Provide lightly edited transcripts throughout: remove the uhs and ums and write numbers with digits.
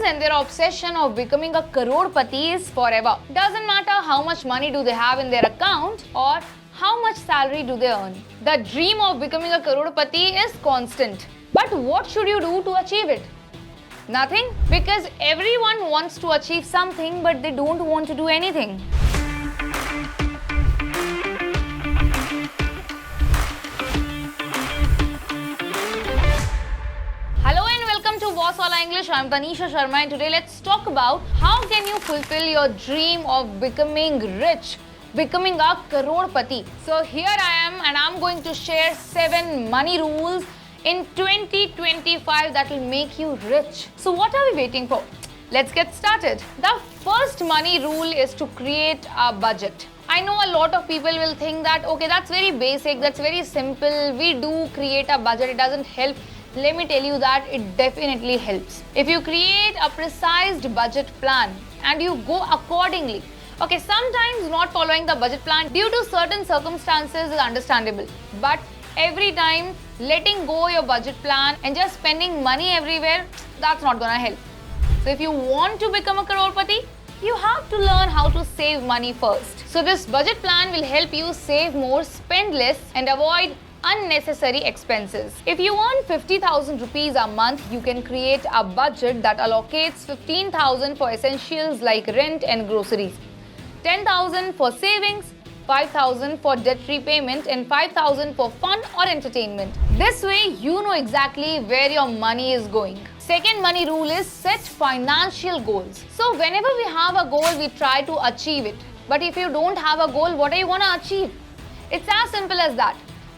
and their obsession of becoming a crorepati is forever. Doesn't matter how much money do they have in their account or how much salary do they earn. The dream of becoming a crorepati is constant. But what should you do to achieve it? Nothing, because everyone wants to achieve something but they don't want to do anything. Hello and welcome to Boss Wala English. I'm Tanisha Sharma and today let's talk about how can you fulfill your dream of becoming rich, becoming a crorepati. So here I am and I'm going to share 7 money rules in 2025 that will make you rich. So what are we waiting for? Let's get started. The first money rule is to create a budget. I know a lot of people will think that okay, that's very basic, that's very simple. We do create a budget, it doesn't help. Let me tell you that it definitely helps. If you create a precise budget plan and you go accordingly. Okay, sometimes not following the budget plan due to certain circumstances is understandable. But every time letting go your budget plan and just spending money everywhere, that's not gonna help. So if you want to become a crorepati, you have to learn how to save money first. So this budget plan will help you save more, spend less and avoid unnecessary expenses. If you earn 50,000 rupees a month, you can create a budget that allocates 15,000 for essentials like rent and groceries, 10,000 for savings, 5,000 for debt repayment and 5,000 for fun or entertainment. This way you know exactly where your money is going. Second money rule is set financial goals. So whenever we have a goal, we try to achieve it. But if you don't have a goal, what do you want to achieve? It's as simple as that.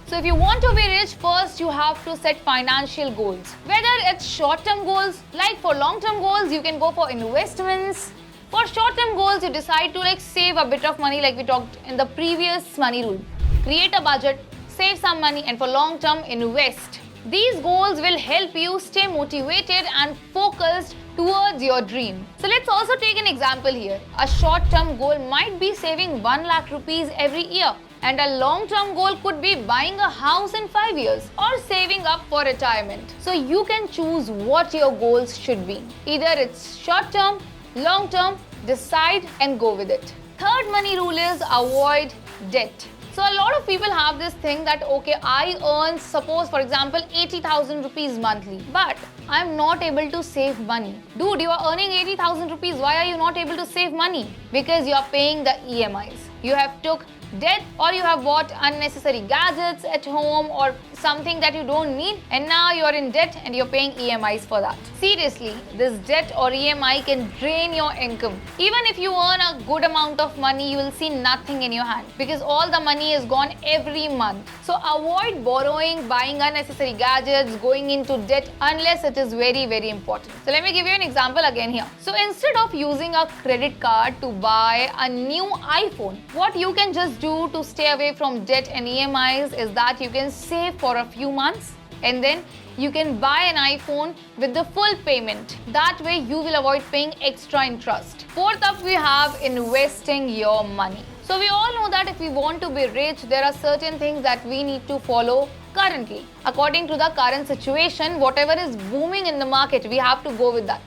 So if you want to be rich, first you have to set financial goals. Whether it's short-term goals, like for long-term goals, you can go for investments. For short-term goals, you decide to save a bit of money like we talked in the previous money rule. Create a budget, save some money and for long-term, invest. These goals will help you stay motivated and focused towards your dream. So let's also take an example here. A short-term goal might be saving 1 lakh rupees every year. And a long-term goal could be buying a house in 5 years or saving up for retirement. So you can choose what your goals should be. Either it's short-term, long-term, decide and go with it. Third money rule is avoid debt. So a lot of people have this thing that okay, I earn suppose for example 80,000 rupees monthly, but I'm not able to save money. Dude, you are earning 80,000 rupees. Why are you not able to save money? Because you are paying the EMIs. You have took debt or you have bought unnecessary gadgets at home or something that you don't need and now you're in debt and you're paying EMIs for that. Seriously, this debt or EMI can drain your income. Even if you earn a good amount of money, you will see nothing in your hand because all the money is gone every month. So avoid borrowing, buying unnecessary gadgets, going into debt unless it is very, very important. So let me give you an example again here. So instead of using a credit card to buy a new iPhone, what you can just do to stay away from debt and EMIs is that you can save for a few months and then you can buy an iPhone with the full payment. That way you will avoid paying extra interest. Fourth up, we have investing your money. So we all know that if we want to be rich, there are certain things that we need to follow currently. According to the current situation, whatever is booming in the market, we have to go with that.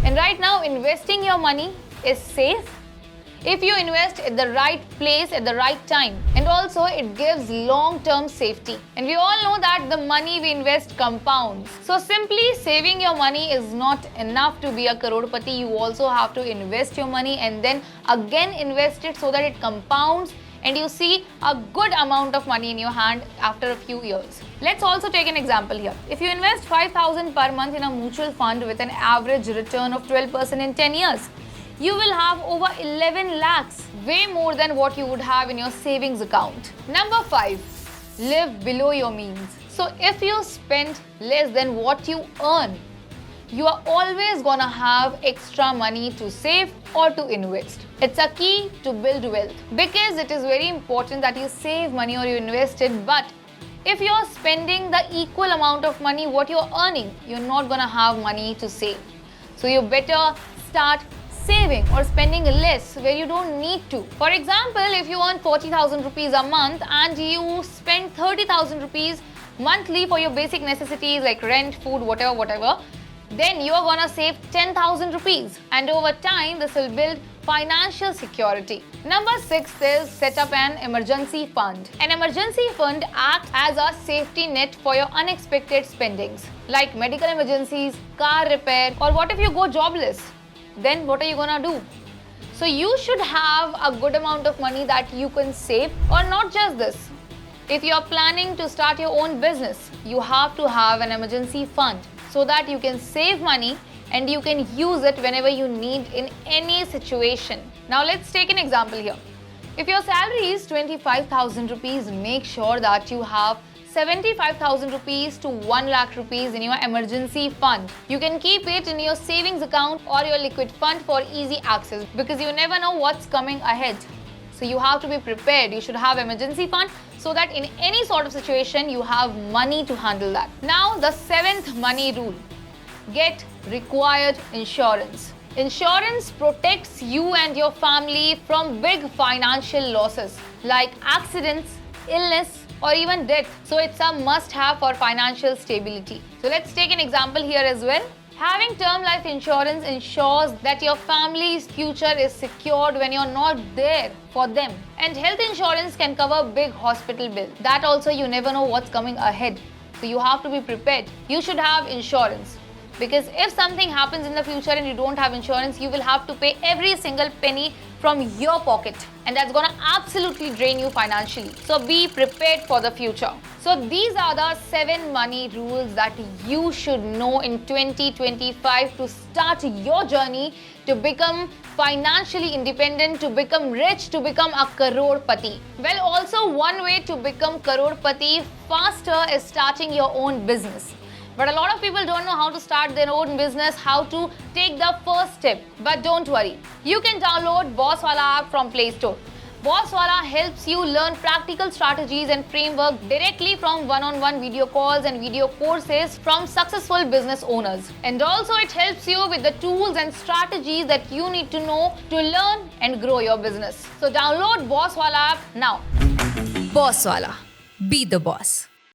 And right now, investing your money is safe if you invest at the right place at the right time, and also it gives long-term safety. And we all know that the money we invest compounds. So simply saving your money is not enough to be a crorepati. You also have to invest your money and then again invest it so that it compounds and you see a good amount of money in your hand after a few years. Let's also take an example here. If you invest 5,000 per month in a mutual fund with an average return of 12% in 10 years, you will have over 11 lakhs, way more than what you would have in your savings account. Number 5, live below your means. So if you spend less than what you earn, you are always gonna have extra money to save or to invest. It's a key to build wealth because it is very important that you save money or you invest it, but if you're spending the equal amount of money what you're earning, you're not gonna have money to save. So you better start saving or spending less where you don't need to. For example, if you earn 40,000 rupees a month and you spend 30,000 rupees monthly for your basic necessities like rent, food, whatever, then you're gonna save 10,000 rupees. And over time, this will build financial security. Number 6 is set up an emergency fund. An emergency fund acts as a safety net for your unexpected spendings, like medical emergencies, car repair, or what if you go jobless? Then what are you gonna do? So you should have a good amount of money that you can save, or not just this. If you are planning to start your own business, you have to have an emergency fund so that you can save money and you can use it whenever you need in any situation. Now let's take an example here. If your salary is 25,000 rupees, make sure that you have 75,000 rupees to 1 lakh rupees in your emergency fund. You can keep it in your savings account or your liquid fund for easy access, because you never know what's coming ahead. So you have to be prepared. You should have emergency fund so that in any sort of situation you have money to handle that. Now the 7th money rule. Get required insurance. Insurance protects you and your family from big financial losses like accidents, illness, or even death. So it's a must-have for financial stability. So let's take an example here as well. Having term life insurance ensures that your family's future is secured when you're not there for them. And health insurance can cover big hospital bills. That also, you never know what's coming ahead. So you have to be prepared. You should have insurance. Because if something happens in the future and you don't have insurance, you will have to pay every single penny from your pocket, and that's gonna absolutely drain you financially. So be prepared for the future. So these are the 7 money rules that you should know in 2025 to start your journey to become financially independent, to become rich, to become a crorepati. Well, also one way to become crorepati faster is starting your own business. But a lot of people don't know how to start their own business, how to take the first step. But don't worry, you can download Bosswala app from Play Store. Bosswala helps you learn practical strategies and framework directly from one-on-one video calls and video courses from successful business owners. And also it helps you with the tools and strategies that you need to know to learn and grow your business. So download Bosswala app now. Bosswala. Be the boss.